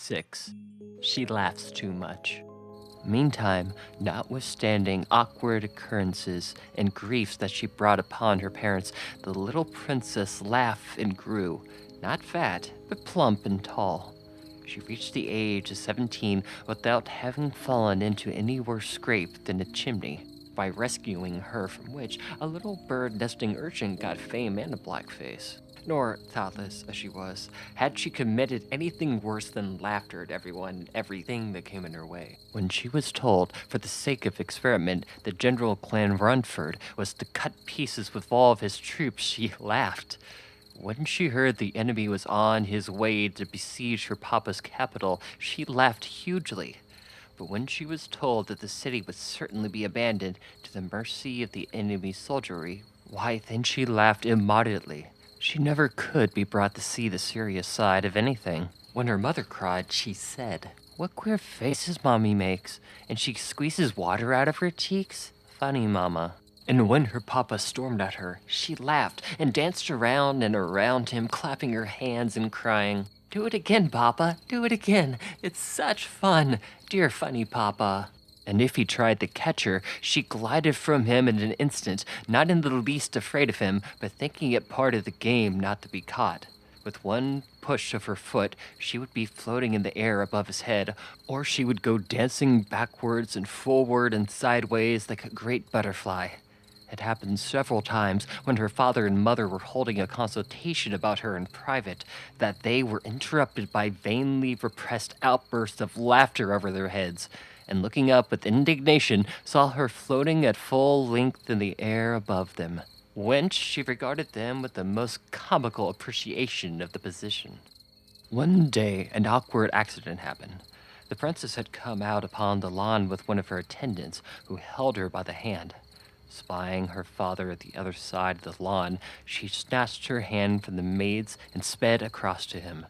6. She laughs too much. Meantime, notwithstanding awkward occurrences and griefs that she brought upon her parents, the little princess laughed and grew, not fat, but plump and tall. She reached the age of 17 without having fallen into any worse scrape than a chimney, by rescuing her from which a little bird nesting urchin got fame and a black face. Nor, thoughtless as she was, had she committed anything worse than laughter at everyone and everything that came in her way. When she was told, for the sake of experiment, that General Clanrunford was to cut pieces with all of his troops, she laughed. When she heard the enemy was on his way to besiege her papa's capital, she laughed hugely. But when she was told that the city would certainly be abandoned to the mercy of the enemy soldiery, why then she laughed immoderately. She never could be brought to see the serious side of anything. When her mother cried, she said, "What queer faces Mommy makes, and she squeezes water out of her cheeks? Funny, Mama." And when her papa stormed at her, she laughed and danced around and around him, clapping her hands and crying, "Do it again, Papa, do it again. It's such fun, dear funny Papa." And if he tried to catch her, she glided from him in an instant, not in the least afraid of him, but thinking it part of the game not to be caught. With one push of her foot, she would be floating in the air above his head, or she would go dancing backwards and forward and sideways like a great butterfly. It happened several times when her father and mother were holding a consultation about her in private, that they were interrupted by vainly repressed outbursts of laughter over their heads, and looking up with indignation, saw her floating at full length in the air above them, whence she regarded them with the most comical appreciation of the position. One day, an awkward accident happened. The princess had come out upon the lawn with one of her attendants, who held her by the hand. Spying her father at the other side of the lawn, she snatched her hand from the maid's and sped across to him.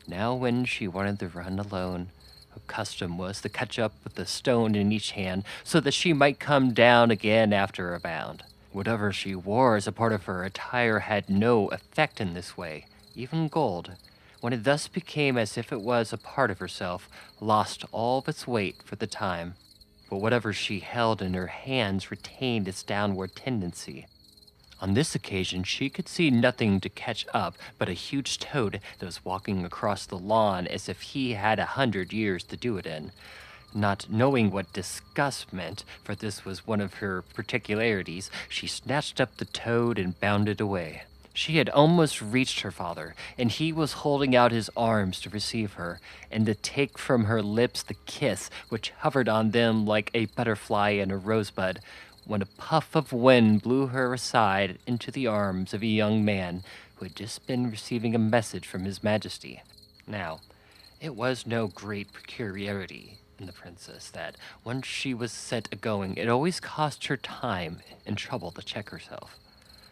Now when she wanted to run alone, her custom was to catch up with a stone in each hand so that she might come down again after a bound. Whatever she wore as a part of her attire had no effect in this way. Even gold, when it thus became as if it was a part of herself, lost all of its weight for the time. But whatever she held in her hands retained its downward tendency. On this occasion, she could see nothing to catch up but a huge toad that was walking across the lawn as if he had 100 years to do it in. Not knowing what disgust meant, for this was one of her particularities, she snatched up the toad and bounded away. She had almost reached her father, and he was holding out his arms to receive her, and to take from her lips the kiss which hovered on them like a butterfly in a rosebud, when a puff of wind blew her aside into the arms of a young man who had just been receiving a message from His Majesty. Now, it was no great peculiarity in the princess that, once she was set a-going, it always cost her time and trouble to check herself.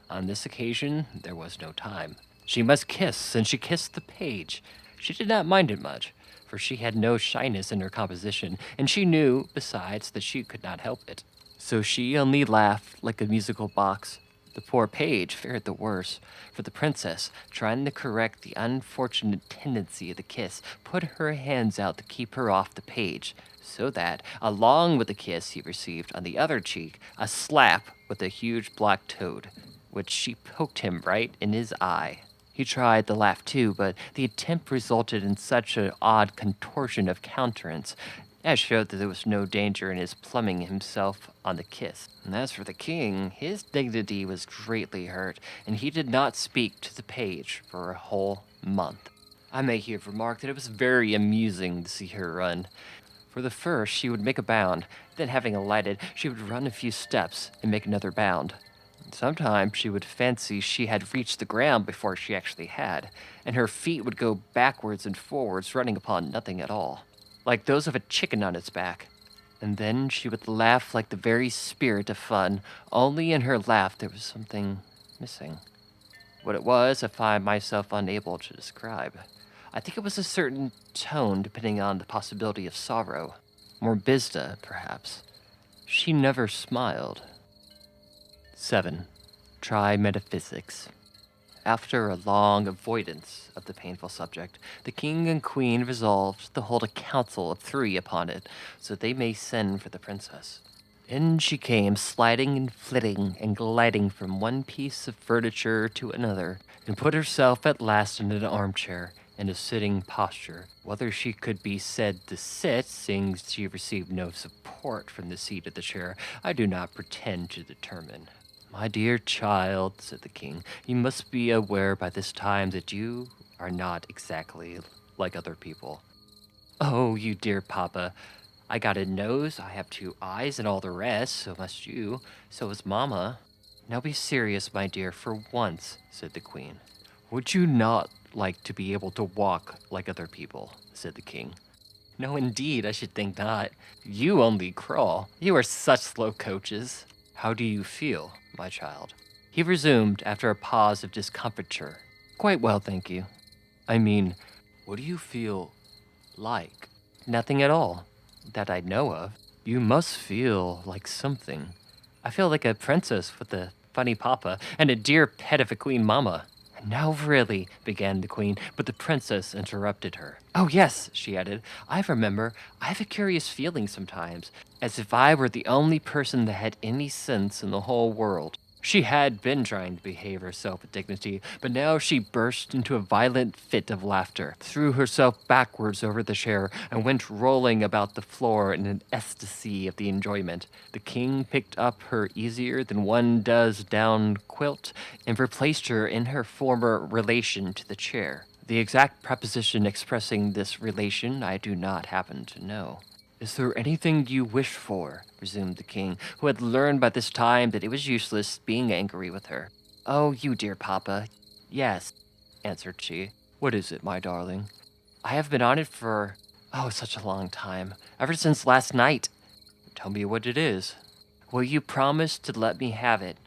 On this occasion, there was no time. She must kiss, and she kissed the page. She did not mind it much, for she had no shyness in her composition, and she knew, besides, that she could not help it. So she only laughed like a musical box. The poor page fared the worse, for the princess, trying to correct the unfortunate tendency of the kiss, put her hands out to keep her off the page, so that, along with the kiss he received on the other cheek, a slap with a huge black toad, which she poked him right in his eye. He tried to laugh too, but the attempt resulted in such an odd contortion of countenance as showed that there was no danger in his pluming himself on the kiss. And as for the king, his dignity was greatly hurt, and he did not speak to the page for a whole month. I may here remark that it was very amusing to see her run. For the first, she would make a bound, then having alighted, she would run a few steps and make another bound. Sometimes she would fancy she had reached the ground before she actually had, and her feet would go backwards and forwards, running upon nothing at all, like those of a chicken on its back. And then she would laugh like the very spirit of fun, only in her laugh there was something missing. What it was, I find myself unable to describe. I think it was a certain tone depending on the possibility of sorrow. Morbidda, perhaps. She never smiled. 7. Try metaphysics. After a long avoidance of the painful subject, the king and queen resolved to hold a council of 3 upon it, so they may send for the princess. In she came, sliding and flitting and gliding from one piece of furniture to another, and put herself at last in an armchair in a sitting posture. Whether she could be said to sit, seeing she received no support from the seat of the chair, I do not pretend to determine. My dear child, said the king, you must be aware by this time that you are not exactly like other people. Oh, you dear papa, I got a nose, I have 2 eyes, and all the rest, so must you, so is mamma. Now be serious, my dear, for once, said the queen. Would you not like to be able to walk like other people, said the king. No, indeed, I should think not. You only crawl. You are such slow coaches. How do you feel, my child? He resumed after a pause of discomfiture. Quite well, thank you. I mean, what do you feel like? Nothing at all, that I know of. You must feel like something. I feel like a princess with a funny papa and a dear pet of a queen mamma. Now really, began the queen, but the princess interrupted her. Oh yes, she added, I remember, I have a curious feeling sometimes, as if I were the only person that had any sense in the whole world. She had been trying to behave herself with dignity, but now she burst into a violent fit of laughter, threw herself backwards over the chair, and went rolling about the floor in an ecstasy of the enjoyment. The king picked up her easier than one does down quilt, and replaced her in her former relation to the chair. The exact preposition expressing this relation I do not happen to know. Is there anything you wish for? Resumed the king, who had learned by this time that it was useless being angry with her. Oh, you dear papa. Yes, answered she. What is it, my darling? I have been on it for, such a long time. Ever since last night. Tell me what it is. Will you promise to let me have it?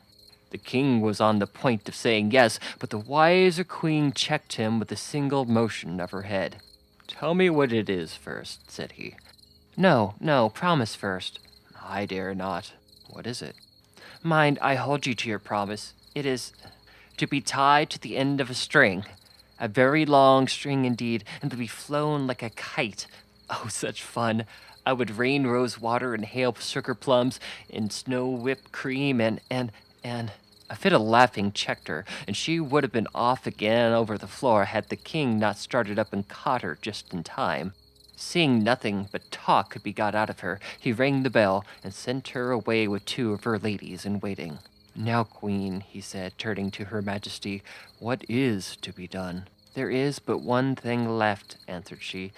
The king was on the point of saying yes, but the wiser queen checked him with a single motion of her head. Tell me what it is first, said he. No, promise first. I dare not. What is it? Mind, I hold you to your promise. It is to be tied to the end of a string. A very long string indeed, and to be flown like a kite. Oh, such fun. I would rain rose water and hail sugar plums and snow whipped cream and a fit of laughing checked her, and she would have been off again over the floor had the king not started up and caught her just in time. Seeing nothing but talk could be got out of her, he rang the bell and sent her away with 2 of her ladies in waiting. Now, queen, he said, turning to her majesty, what is to be done? There is but one thing left, answered she.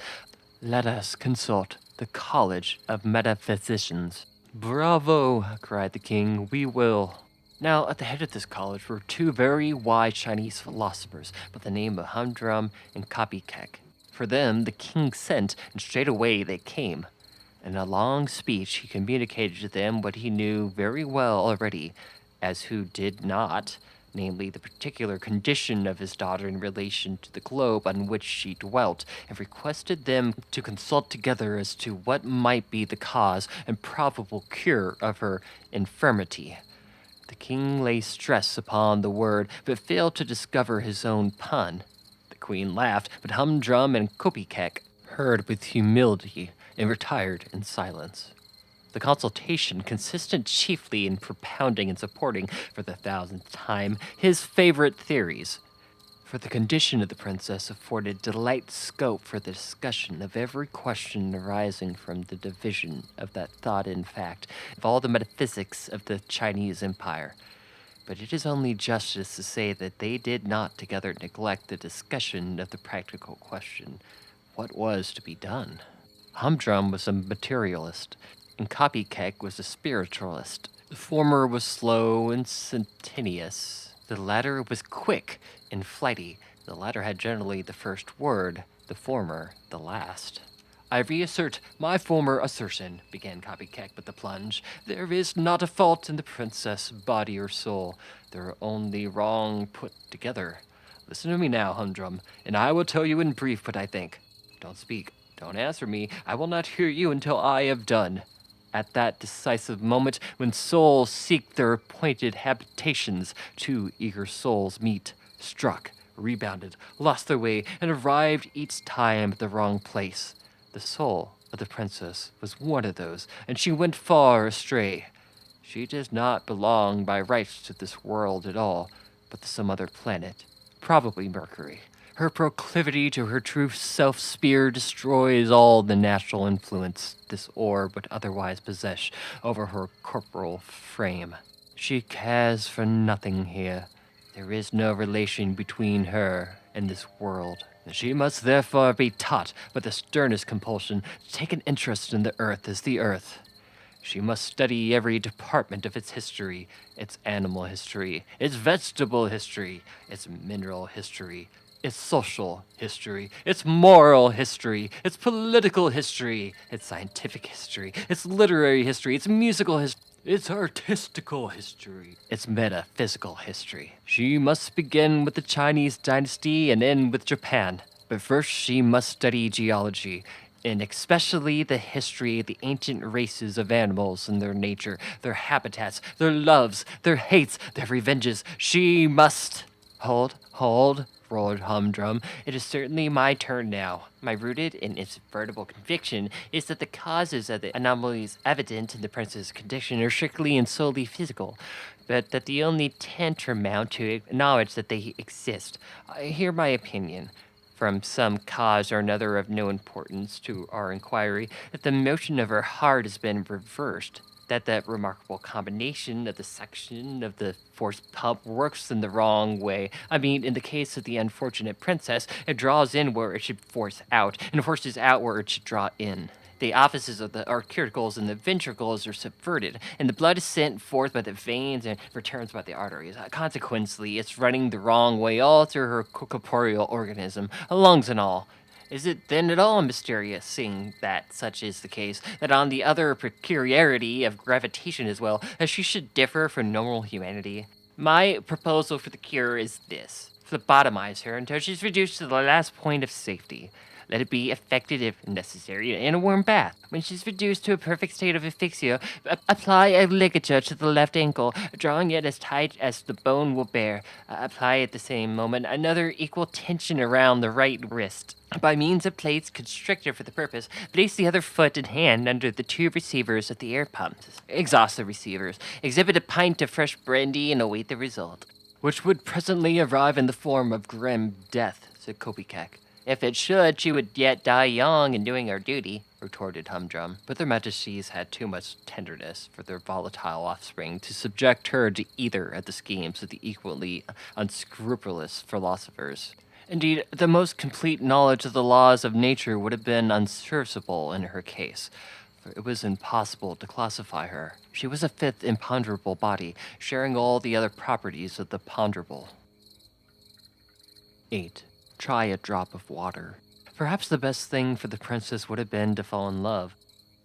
Let us consult the College of Metaphysicians. Bravo, cried the king, we will. Now, at the head of this college were 2 very wise Chinese philosophers by the name of Humdrum and Copycat. For them the king sent, and straightway they came. In a long speech he communicated to them what he knew very well already, as who did not, namely the particular condition of his daughter in relation to the globe on which she dwelt, and requested them to consult together as to what might be the cause and probable cure of her infirmity. The king laid stress upon the word, but failed to discover his own pun. The queen laughed, but Humdrum and Copycat heard with humility and retired in silence. The consultation consisted chiefly in propounding and supporting, for the 1000th time, his favorite theories. For the condition of the princess afforded delightful scope for the discussion of every question arising from the division of that thought in fact, of all the metaphysics of the Chinese empire. But it is only justice to say that they did not together neglect the discussion of the practical question, what was to be done? Humdrum was a materialist, and Copycat was a spiritualist. The former was slow and sententious. The latter was quick and flighty. The latter had generally the first word, the former the last. I reassert my former assertion, began Copycat with a plunge. There is not a fault in the princess, body or soul. There are only wrong put together. Listen to me now, Humdrum, and I will tell you in brief what I think. Don't speak. Don't answer me. I will not hear you until I have done. At that decisive moment, when souls seek their appointed habitations, 2 eager souls meet. struck, rebounded, lost their way, and arrived each time at the wrong place. The soul of the princess was one of those, and she went far astray. She does not belong by rights to this world at all, but to some other planet, probably Mercury. Her proclivity to her true self-sphere destroys all the natural influence this orb would otherwise possess over her corporal frame. She cares for nothing here. There is no relation between her and this world. She must therefore be taught with the sternest compulsion to take an interest in the earth as the earth. She must study every department of its history, its animal history, its vegetable history, its mineral history, its social history, its moral history, its political history, its scientific history, its literary history, its musical history, its artistical history, its metaphysical history. She must begin with the Chinese dynasty and end with Japan. But first she must study geology, and especially the history of the ancient races of animals and their nature, their habitats, their loves, their hates, their revenges. She must... Hold, roared Humdrum. It is certainly my turn now. My rooted and invertible conviction is that the causes of the anomalies evident in the prince's condition are strictly and solely physical, but that the only tantamount to acknowledge that they exist. Hear my opinion. From some cause or another of no importance to our inquiry, that the motion of her heart has been reversed, that remarkable combination of the section of the force pump works in the wrong way. I mean, in the case of the unfortunate princess, it draws in where it should force out, and forces out where it should draw in. The offices of the artericles and the ventricles are subverted, and the blood is sent forth by the veins and returns by the arteries. Consequently, it's running the wrong way all through her corporeal organism, lungs and all. Is it then at all mysterious, seeing that such is the case, that on the other peculiarity of gravitation as well, that she should differ from normal humanity? My proposal for the cure is this: phlebotomize her until she's reduced to the last point of safety. Let it be effected if necessary in a warm bath. When she's reduced to a perfect state of asphyxia, apply a ligature to the left ankle, drawing it as tight as the bone will bear. Apply at the same moment another equal tension around the right wrist. By means of plates constricted for the purpose, place the other foot and hand under the two receivers of the air pumps. Exhaust the receivers. Exhibit a pint of fresh brandy and await the result, which would presently arrive in the form of grim death, said Kopekek. If it should, she would yet die young in doing her duty, retorted Humdrum. But their majesties had too much tenderness for their volatile offspring to subject her to either of the schemes of the equally unscrupulous philosophers. Indeed, the most complete knowledge of the laws of nature would have been unserviceable in her case, for it was impossible to classify her. She was a fifth imponderable body, sharing all the other properties of the ponderable. 8. Try a drop of water. Perhaps the best thing for the princess would have been to fall in love.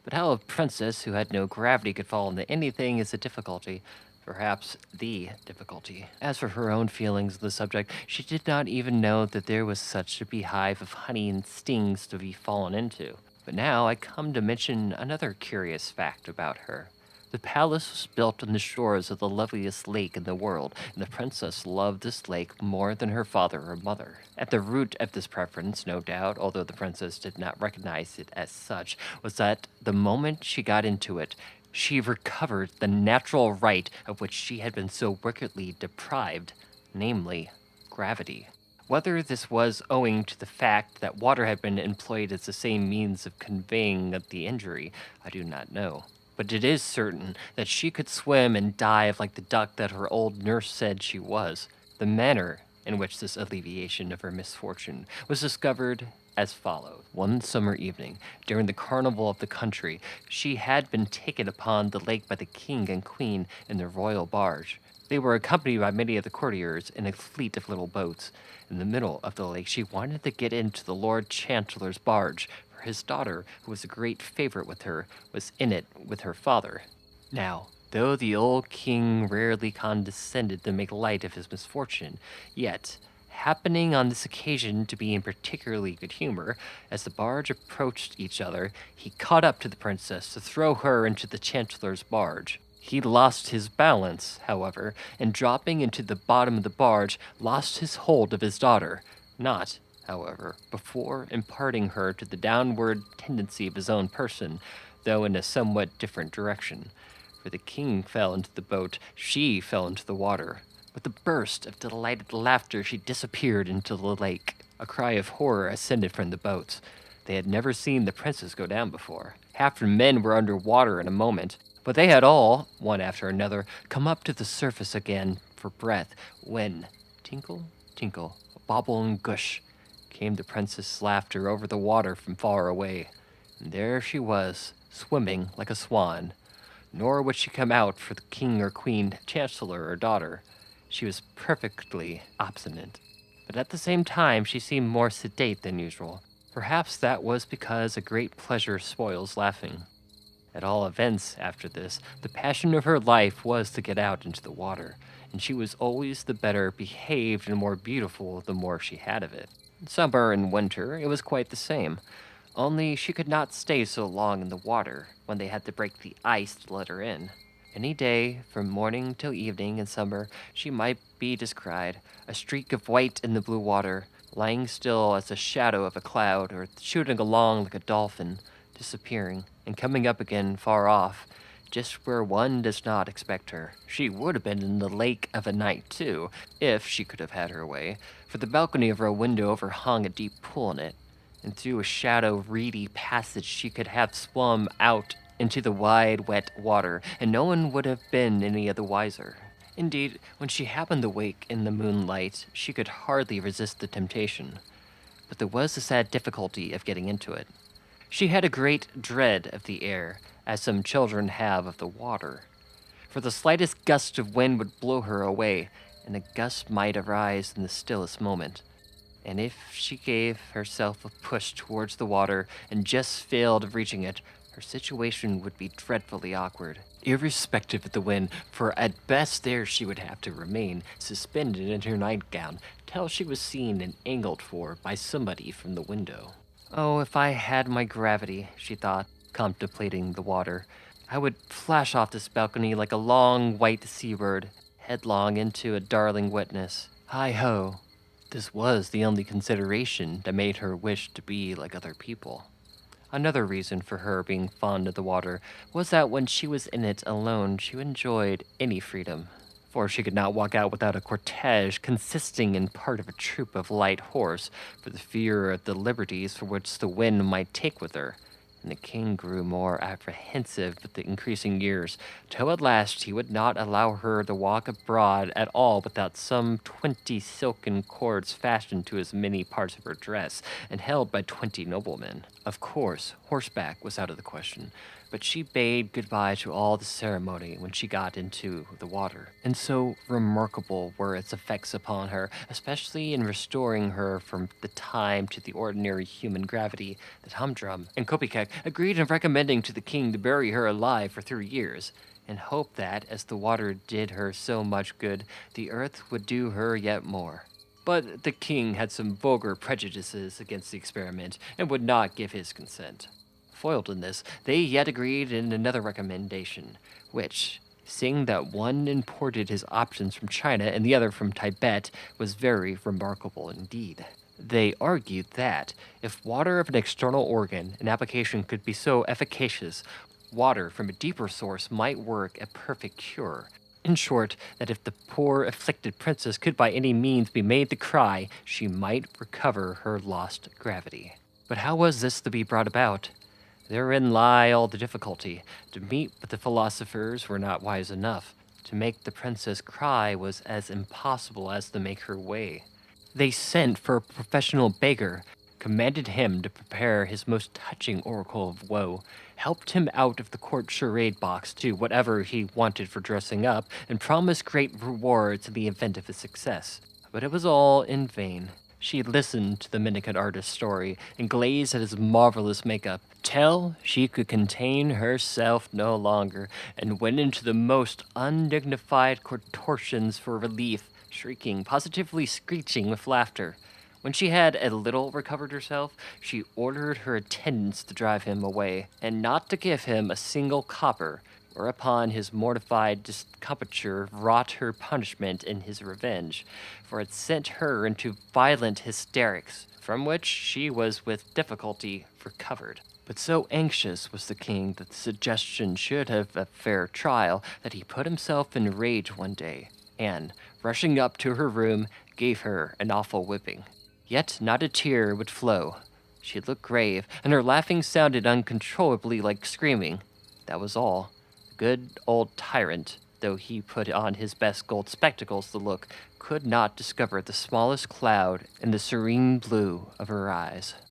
But how a princess who had no gravity could fall into anything is a difficulty. Perhaps the difficulty. As for her own feelings on the subject, she did not even know that there was such a beehive of honey and stings to be fallen into. But now I come to mention another curious fact about her. The palace was built on the shores of the loveliest lake in the world, and the princess loved this lake more than her father or mother. At the root of this preference, no doubt, although the princess did not recognize it as such, was that the moment she got into it, she recovered the natural right of which she had been so wickedly deprived, namely, gravity. Whether this was owing to the fact that water had been employed as the same means of conveying the injury, I do not know. But it is certain that she could swim and dive like the duck that her old nurse said she was. The manner in which this alleviation of her misfortune was discovered as follows. One summer evening, during the carnival of the country, she had been taken upon the lake by the king and queen in their royal barge. They were accompanied by many of the courtiers in a fleet of little boats. In the middle of the lake, she wanted to get into the Lord Chancellor's barge, for his daughter, who was a great favorite with her, was in it with her father. Now, though the old king rarely condescended to make light of his misfortune, yet, happening on this occasion to be in particularly good humor, as the barge approached each other, he caught up to the princess to throw her into the chancellor's barge. He lost his balance, however, and dropping into the bottom of the barge, lost his hold of his daughter, not, however, before imparting her to the downward tendency of his own person, though in a somewhat different direction. For the king fell into the boat, she fell into the water. With a burst of delighted laughter, she disappeared into the lake. A cry of horror ascended from the boats. They had never seen the princess go down before. Half the men were under water in a moment, but they had all, one after another, come up to the surface again for breath, when, tinkle, tinkle, bobble and gush, came the princess's laughter over the water from far away. And there she was, swimming like a swan. Nor would she come out for the king or queen, chancellor or daughter. She was perfectly obstinate. But at the same time, she seemed more sedate than usual. Perhaps that was because a great pleasure spoils laughing. At all events, after this, the passion of her life was to get out into the water, and she was always the better behaved and more beautiful the more she had of it. In summer and winter, it was quite the same, only she could not stay so long in the water when they had to break the ice to let her in. Any day, from morning till evening in summer, she might be descried, a streak of white in the blue water, lying still as the shadow of a cloud, or shooting along like a dolphin, disappearing, and coming up again far off, just where one does not expect her. She would have been in the lake of a night, too, if she could have had her way, for the balcony of her window overhung a deep pool in it, and through a shallow, reedy passage she could have swum out into the wide, wet water, and no one would have been any the wiser. Indeed, when she happened to wake in the moonlight, she could hardly resist the temptation. But there was the sad difficulty of getting into it. She had a great dread of the air, as some children have of the water. For the slightest gust of wind would blow her away, and a gust might arise in the stillest moment. And if she gave herself a push towards the water and just failed of reaching it, her situation would be dreadfully awkward, irrespective of the wind, for at best there she would have to remain, suspended in her nightgown, till she was seen and angled for by somebody from the window. Oh, if I had my gravity, she thought, contemplating the water, I would flash off this balcony like a long white seabird, headlong into a darling wetness. Hi-ho! This was the only consideration that made her wish to be like other people. Another reason for her being fond of the water was that when she was in it alone, she enjoyed any freedom, for she could not walk out without a cortege consisting in part of a troop of light horse, for the fear of the liberties for which the wind might take with her. And the king grew more apprehensive with the increasing years, till at last he would not allow her to walk abroad at all without some 20 silken cords fastened to as many parts of her dress, and held by 20 noblemen. Of course, horseback was out of the question, but she bade goodbye to all the ceremony when she got into the water. And so remarkable were its effects upon her, especially in restoring her from the time to the ordinary human gravity, that Humdrum and Kopekek agreed in recommending to the king to bury her alive for 3 years, and hoped that, as the water did her so much good, the earth would do her yet more. But the king had some vulgar prejudices against the experiment, and would not give his consent. Foiled in this, they yet agreed in another recommendation, which, seeing that one imported his options from China and the other from Tibet, was very remarkable indeed. They argued that, if water of an external organ and application could be so efficacious, water from a deeper source might work a perfect cure. In short, that if the poor afflicted princess could by any means be made to cry, she might recover her lost gravity. But how was this to be brought about? Therein lie all the difficulty. To meet with the philosophers were not wise enough. To make the princess cry was as impossible as to make her weigh. They sent for a professional beggar, commanded him to prepare his most touching oracle of woe, helped him out of the court charade box to whatever he wanted for dressing up, and promised great rewards in the event of his success. But it was all in vain. She listened to the mendicant artist's story and gazed at his marvelous makeup, till she could contain herself no longer, and went into the most undignified contortions for relief, shrieking, positively screeching with laughter. When she had a little recovered herself, she ordered her attendants to drive him away, and not to give him a single copper, whereupon his mortified discomfiture wrought her punishment in his revenge, for it sent her into violent hysterics, from which she was with difficulty recovered. But so anxious was the king that the suggestion should have a fair trial that he put himself in rage one day, and, rushing up to her room, gave her an awful whipping. Yet not a tear would flow. She looked grave, and her laughing sounded uncontrollably like screaming. That was all. The good old tyrant, though he put on his best gold spectacles to look, could not discover the smallest cloud in the serene blue of her eyes.